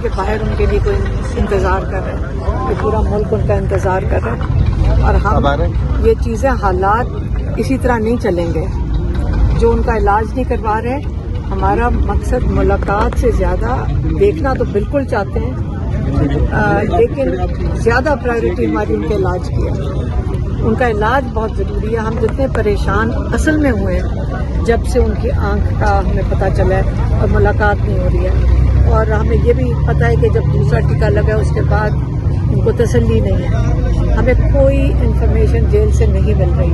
کہ باہر ان کے لیے کوئی انتظار کر رہے ہیں، یہ پورا ملک ان کا انتظار کر رہا ہے، اور ہم یہ چیزیں حالات اسی طرح نہیں چلیں گے. جو ان کا علاج نہیں کروا رہے، ہمارا مقصد ملاقات سے زیادہ دیکھنا تو بالکل چاہتے ہیں، لیکن زیادہ پرائیورٹی ہماری ان کے علاج کی ہے. ان کا علاج بہت ضروری ہے. ہم جتنے پریشان اصل میں ہوئے ہیں جب سے ان کی آنکھ کا ہمیں پتہ چلا ہے اور ملاقات نہیں ہو رہی ہے، اور ہمیں یہ بھی پتہ ہے کہ جب دوسرا ٹیکہ لگا اس کے بعد ان کو تسلی نہیں ہے. ہمیں کوئی انفارمیشن جیل سے نہیں مل رہی،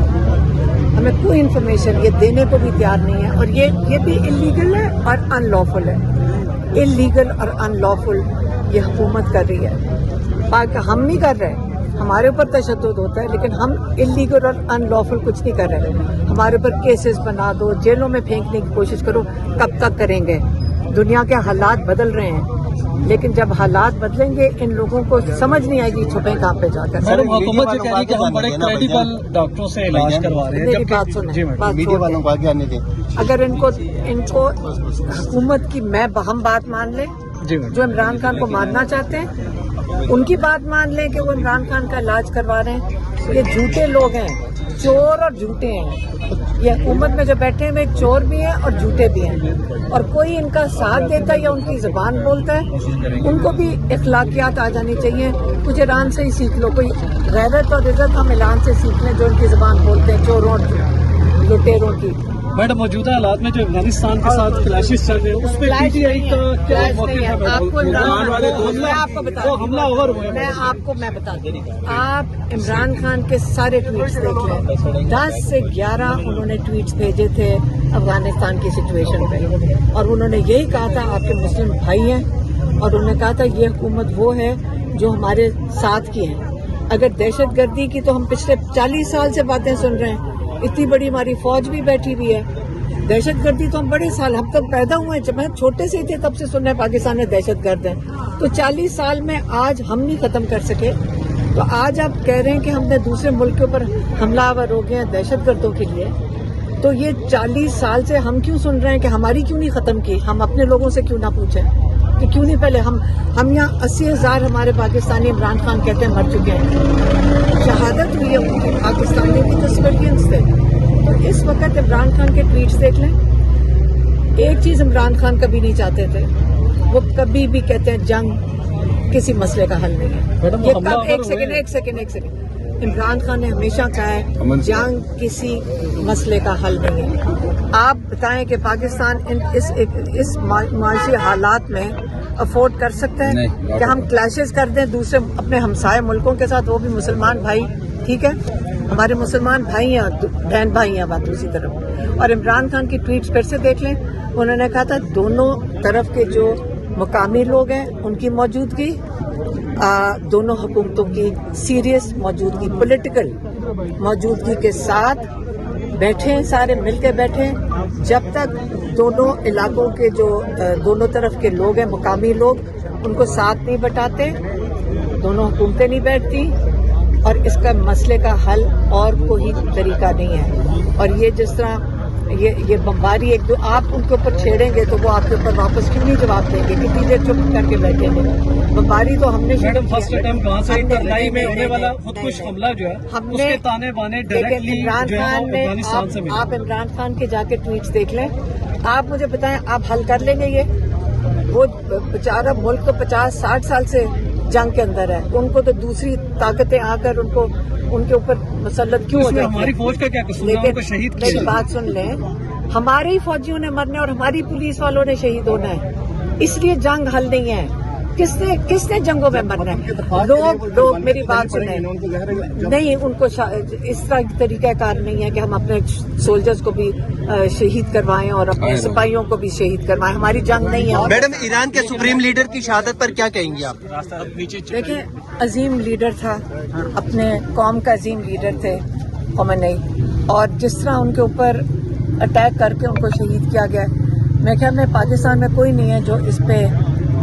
ہمیں کوئی انفارمیشن یہ دینے کو بھی تیار نہیں ہے، اور یہ بھی انلیگل ہے اور ان لافل ہے. انلیگل اور ان لافل یہ حکومت کر رہی ہے. ہم نہیں کر رہے، ہمارے اوپر تشدد ہوتا ہے، لیکن ہم انلیگل اور ان لافل کچھ نہیں کر رہے. ہمارے اوپر کیسز بنا دو، جیلوں میں پھینکنے کی کوشش کرو، کب تک کریں گے؟ دنیا کے حالات بدل رہے ہیں، لیکن جب حالات بدلیں گے ان لوگوں کو سمجھ نہیں آئے گی چھپیں کہاں پہ جا کر. میڈم حکومت یہ کہہ رہی ہے کہ ہم بڑے کریڈیبل ڈاکٹروں سے علاج کروا رہے ہیں. میری بات سنیں، اگر ان کو حکومت کی ہم بات مان لیں، جو عمران خان کو ماننا چاہتے ہیں ان کی بات مان لیں کہ وہ عمران خان کا علاج کروا رہے ہیں. یہ جھوٹے لوگ ہیں، چور اور جھوٹے ہیں. یہ حکومت میں جو بیٹھے ہیں وہ ایک چور بھی ہیں اور جھوٹے بھی ہیں، اور کوئی ان کا ساتھ دیتا ہے یا ان کی زبان بولتا ہے ان کو بھی اخلاقیات آ جانی چاہیے. کچھ ایران سے ہی سیکھ لو، کوئی غیرت اور عزت ہم ایران سے سیکھ لیں جو ان کی زبان بولتے ہیں، چوروں اور لٹیروں کی. میڈم موجودہ حالات میں جو افغانستان کے ساتھ کلیشز چل رہے ہیں اس پہ پی ٹی آئی کا کیا موقف ہے؟ میں بتا دوں، آپ عمران خان کے سارے ٹویٹس دیکھ لیں. 10 سے 11 انہوں نے ٹویٹس بھیجے تھے افغانستان کی سچویشن پہ، اور انہوں نے یہی کہا تھا آپ کے مسلم بھائی ہیں، اور انہوں نے کہا تھا یہ حکومت وہ ہے جو ہمارے ساتھ کی ہے. اگر دہشت گردی کی تو ہم پچھلے 40 سال سے باتیں سن رہے ہیں، اتنی بڑی ہماری فوج بھی بیٹھی ہوئی ہے. دہشت گردی تو ہم بڑے سال، ہم تب پیدا ہوئے ہیں، جب ہم چھوٹے سے تھے تب سے سن رہے ہیں پاکستان میں دہشت گرد ہیں. تو 40 سال میں آج ہم نہیں ختم کر سکے، تو آج آپ کہہ رہے ہیں کہ ہم نے دوسرے ملک کے اوپر حملہ آور ہو گئے ہیں دہشت گردوں کے لیے. تو یہ 40 سال سے ہم کیوں سن رہے ہیں کہ ہماری کیوں نہیں ختم کی؟ ہم اپنے لوگوں سے کیوں نہ پوچھیں کہ کیوں نہیں پہلے ہم یہاں 80,000 ہمارے پاکستانی عمران خان کہتے ہیں مر چکے ہیں، شہادت ہوئی ہے ان کی، پاکستانی کی تو سویلینس تھے. تو اس وقت عمران خان کے ٹویٹس دیکھ لیں. ایک چیز عمران خان کبھی نہیں چاہتے تھے، وہ کبھی بھی کہتے ہیں جنگ کسی مسئلے کا حل نہیں ہے. ایک سیکنڈ عمران خان نے ہمیشہ کہا ہے جنگ کسی مسئلے کا حل نہیں ہے. آپ بتائیں کہ پاکستان اس معاشی حالات میں افورڈ کر سکتا ہے کہ ہم کلیشز کر دیں دوسرے اپنے ہمسائے ملکوں کے ساتھ، وہ بھی مسلمان بھائی؟ ٹھیک ہے، ہمارے مسلمان بھائی ہیں، بہن بھائی ہیں بات دوسری طرف. اور عمران خان کی ٹویٹس پھر سے دیکھ لیں، انہوں نے کہا تھا دونوں طرف کے جو مقامی لوگ ہیں ان کی موجودگی، دونوں حکومتوں کی سیریس موجودگی، پولیٹیکل موجودگی کے ساتھ بیٹھیں، سارے مل کے بیٹھیں. جب تک دونوں علاقوں کے جو دونوں طرف کے لوگ ہیں مقامی لوگ ان کو ساتھ نہیں بٹاتے، دونوں حکومتیں نہیں بیٹھتی، اور اس کا مسئلے کا حل اور کوئی طریقہ نہیں ہے. اور یہ جس طرح یہ بمباری ایک دو آپ ان کے اوپر چھیڑیں گے تو وہ آپ کے اوپر واپس کیوں نہیں جواب دیں گے؟ کتنی دیر چپ کر کے بیٹھیں گے؟ بمباری تو ہم نے فرسٹ اٹیمپٹ کہاں سے لڑائی میں ہونے والا خودکش حملہ جو ہے اس کے تانے بانے ڈائریکٹلی عمران خان نے، آپ عمران خان کے جا کے ٹویٹس دیکھ لیں. آپ مجھے بتائیں آپ حل کر لیں گے یہ؟ وہ بیچارہ ملک تو 50-60 سال سے جنگ کے اندر ہے، ان کو تو دوسری طاقتیں آ کر ان کے اوپر مسلط کیوں ہو جاتی ہے؟ ہماری فوج کا کیا قصور ہے؟ ان کو شہید کیا؟ میری بات سن لیں، ہمارے ہی فوجیوں نے مرنے اور ہماری پولیس والوں نے شہید ہونا ہے، اس لیے جنگ حل نہیں ہے. کس نے جنگوں میں مرنا ہے؟ لوگ میری بات سنیں، نہیں ان کو اس طرح طریقہ کار نہیں ہے کہ ہم اپنے سولجرز کو بھی شہید کروائیں اور اپنے سپاہیوں کو بھی شہید کروائیں. ہماری جنگ نہیں ہے. میڈم ایران کے سپریم لیڈر کی شہادت پر کیا کہیں گے آپ؟ دیکھیں، عظیم لیڈر تھا، اپنے قوم کا عظیم لیڈر تھے خامنئی، اور جس طرح ان کے اوپر اٹیک کر کے ان کو شہید کیا گیا، میں خیال میں پاکستان میں کوئی نہیں ہے جو اس پہ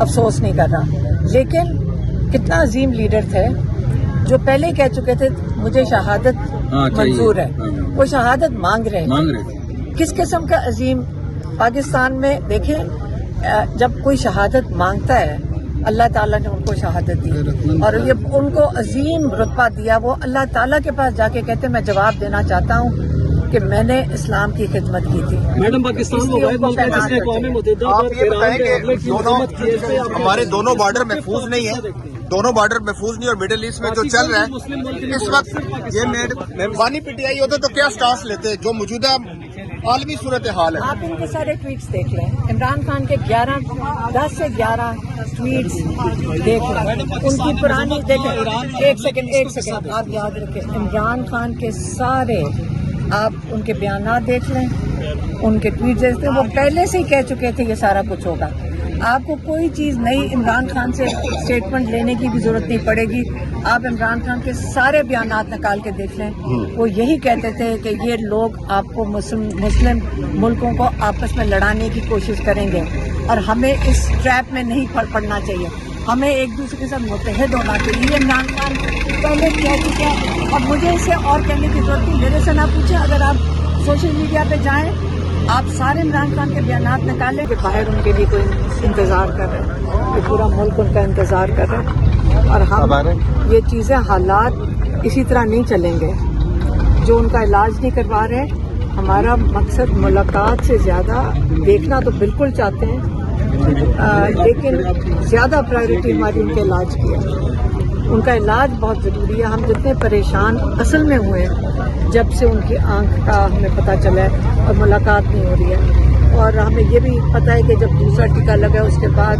افسوس نہیں کر رہا. لیکن کتنا عظیم لیڈر تھے جو پہلے کہہ چکے تھے مجھے شہادت منظور ہے، وہ شہادت مانگ رہے ہیں. کس قسم کا عظیم پاکستان میں؟ دیکھیں، جب کوئی شہادت مانگتا ہے اللہ تعالیٰ نے ان کو شہادت دی اور یہ ان کو عظیم رتبہ دیا. وہ اللہ تعالیٰ کے پاس جا کے کہتے ہیں میں جواب دینا چاہتا ہوں کہ میں نے اسلام کی خدمت کی تھی. میڈم پاکستان وہ واحد ملک ہے جس نے اقوام متحدہ آپ یہ بتائیں کہ ہمارے دونوں بارڈر محفوظ نہیں ہیں, دونوں بارڈر محفوظ نہیں, اور مڈل ایسٹ میں جو چل رہا ہے اس وقت یہ مہربانی پی ٹی آئی ہوتے تو کیا سٹانس لیتے جو موجودہ عالمی صورتحال ہے. آپ ان کے سارے ٹویٹس دیکھ لیں. عمران خان کے 10 سے 11 ٹویٹس دیکھ لیں. ان کی پرانی دیکھیں, ایک سیکنڈ آپ یاد رکھیں, عمران خان کے سارے آپ ان کے بیانات دیکھ لیں, ان کے ٹویٹ دیکھتے ہیں. وہ پہلے سے ہی کہہ چکے تھے یہ سارا کچھ ہوگا. آپ کو کوئی چیز نئی عمران خان سے اسٹیٹمنٹ لینے کی بھی ضرورت نہیں پڑے گی. آپ عمران خان کے سارے بیانات نکال کے دیکھ لیں. وہ یہی کہتے تھے کہ یہ لوگ آپ کو مسلم ملکوں کو آپس میں لڑانے کی کوشش کریں گے اور ہمیں اس ٹریپ میں نہیں پڑنا چاہیے. ہمیں ایک دوسرے کے ساتھ متحد ہونا چاہیے. یہ عمران خان پہلے کہہ چکے ہیں اور مجھے اسے اور کہنے کی ضرورت نہیں. میرے سے نہ پوچھیں, اگر آپ سوشل میڈیا پہ جائیں آپ سارے عمران خان کے بیانات نکالیں کہ باہر ان کے لیے کوئی انتظار کر رہے ہیں, کہ پورا ملک ان کا انتظار کر رہا ہے. اور ہم یہ چیزیں حالات اسی طرح نہیں چلیں گے. جو ان کا علاج نہیں کروا رہے, ہمارا مقصد ملاقات سے زیادہ دیکھنا تو بالکل چاہتے ہیں لیکن زیادہ پرائیورٹی ہماری ان کے علاج کی ہے. ان کا علاج بہت ضروری ہے. ہم جتنے پریشان اصل میں ہوئے ہیں جب سے ان کی آنکھ کا ہمیں پتہ چلا ہے اور ملاقات نہیں ہو رہی ہے, اور ہمیں یہ بھی پتہ ہے کہ جب دوسرا ٹیکہ لگا اس کے بعد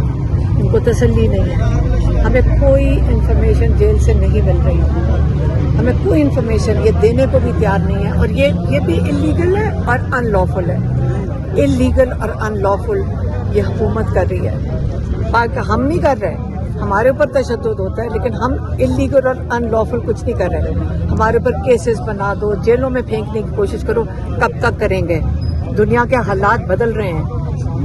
ان کو تسلی نہیں ہے. ہمیں کوئی انفارمیشن جیل سے نہیں مل رہی, ہمیں کوئی انفارمیشن یہ دینے کو بھی تیار نہیں ہے. اور یہ بھی انلیگل ہے اور ان لافل ہے. انلیگل اور ان لافل یہ حکومت کر رہی ہے. ہم نہیں کر رہے, ہمارے اوپر تشدد ہوتا ہے لیکن ہم انلیگل اور ان لافل کچھ نہیں کر رہے. ہمارے اوپر کیسز بنا دو, جیلوں میں پھینکنے کی کوشش کرو, کب تک کریں گے؟ دنیا کے حالات بدل رہے ہیں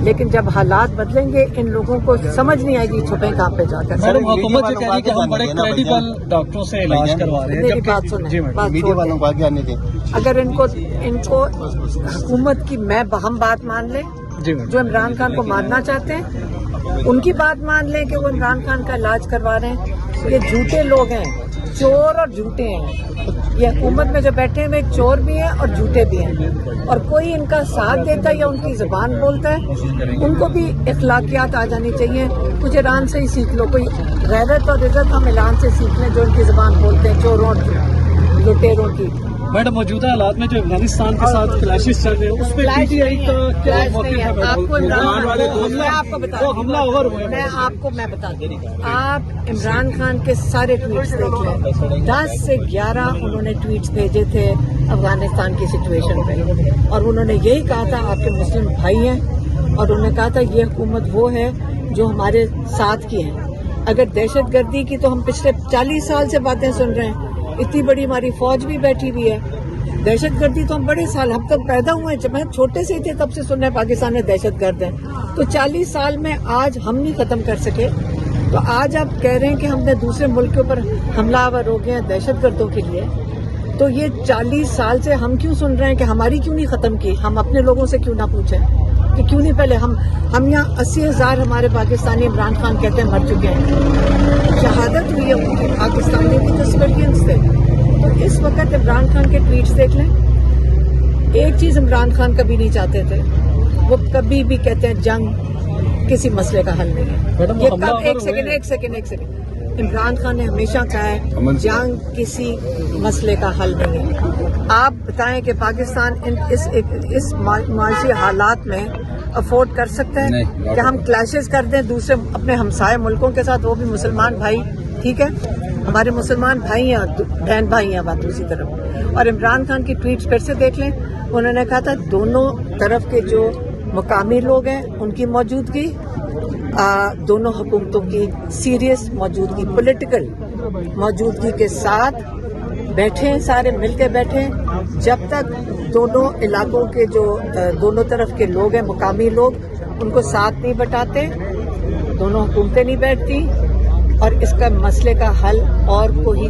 لیکن جب حالات بدلیں گے ان لوگوں کو سمجھ نہیں آئے گی چھپیں کہاں پہ جا کر. میڈم حکومت یہ کہہ رہی ہے کہ ہم بڑے کریڈیبل ڈاکٹروں سے علاج کروا رہے ہیں. میری بات سنیں, اگر ان کو حکومت کی ہم بات مان لیں, جو عمران خان کو ماننا چاہتے ہیں ان کی بات مان لیں کہ وہ عمران خان کا علاج کروا رہے ہیں. یہ جھوٹے لوگ ہیں, چور اور جھوٹے ہیں. یہ حکومت میں جو بیٹھے ہوئے چور بھی ہیں اور جھوٹے بھی ہیں, اور کوئی ان کا ساتھ دیتا ہے یا ان کی زبان بولتا ہے ان کو بھی اخلاقیات آ جانی چاہیے. کچھ ایران سے ہی سیکھ لو, کوئی غیرت اور عزت ہم ایران سے سیکھ لیں جو ان کی زبان بولتے ہیں, چوروں اور لٹیروں کی. میڈم موجودہ حالات میں جو افغانستان کے ساتھ کلیشز چل رہے ہیں اس پہ پی ٹی آئی کا کیا موقف ہے؟ میں بتا دوں, آپ عمران خان کے سارے ٹویٹس دیکھ لیں. 10 سے 11 انہوں نے ٹویٹس بھیجے تھے افغانستان کی سچویشن پہ, اور انہوں نے یہی کہا تھا آپ کے مسلم بھائی ہیں, اور انہوں نے کہا تھا یہ حکومت وہ ہے جو ہمارے ساتھ کی ہے. اگر دہشت گردی کی تو ہم پچھلے 40 سال سے باتیں سن رہے ہیں, اتنی بڑی ہماری فوج بھی بیٹھی ہوئی ہے. دہشت گردی تو ہم بڑے سال, ہم تک پیدا ہوئے ہیں, جب ہم چھوٹے سے تھے تب سے سن رہے ہیں پاکستان میں دہشت گرد ہیں. تو 40 سال میں آج ہم نہیں ختم کر سکے, تو آج آپ کہہ رہے ہیں کہ ہم نے دوسرے ملک کے اوپر حملہ آور ہو گئے ہیں دہشت گردوں کے لیے. تو یہ 40 سال سے ہم کیوں سن رہے ہیں کہ ہماری کیوں نہیں ختم کی؟ ہم اپنے لوگوں سے کیوں نہ پوچھیں کہ کیوں نہیں پہلے ہم یہاں 80,000 ہمارے پاکستانی عمران خان کہتے ہیں مر چکے ہیں, شہادت ہوئی ہے ان کی, پاکستانی بھی تو سویلینس تھے. تو اس وقت عمران خان کے ٹویٹس دیکھ لیں. ایک چیز عمران خان کبھی نہیں چاہتے تھے, وہ کبھی بھی کہتے ہیں جنگ کسی مسئلے کا حل نہیں ہے. یہ کب ایک سیکنڈ عمران خان نے ہمیشہ کہا ہے جنگ کسی مسئلے کا حل نہیں ہے. آپ بتائیں کہ پاکستان اس معاشی حالات میں افورڈ کر سکتا ہے کہ ہم کلیشز کر دیں دوسرے اپنے ہمسائے ملکوں کے ساتھ, وہ بھی مسلمان بھائی. ٹھیک ہے, ہمارے مسلمان بھائی ہیں, بہن بھائی ہیں بات دوسری طرف. اور عمران خان کی ٹویٹس پھر سے دیکھ لیں, انہوں نے کہا تھا دونوں طرف کے جو مقامی لوگ ہیں ان کی موجودگی, دونوں حکومتوں کی سیریس موجودگی, پولیٹیکل موجودگی کے ساتھ بیٹھیں, سارے مل کے بیٹھیں. جب تک دونوں علاقوں کے جو دونوں طرف کے لوگ ہیں مقامی لوگ ان کو ساتھ نہیں بٹاتے, دونوں حکومتیں نہیں بیٹھتی, اور اس کا مسئلے کا حل اور کوئی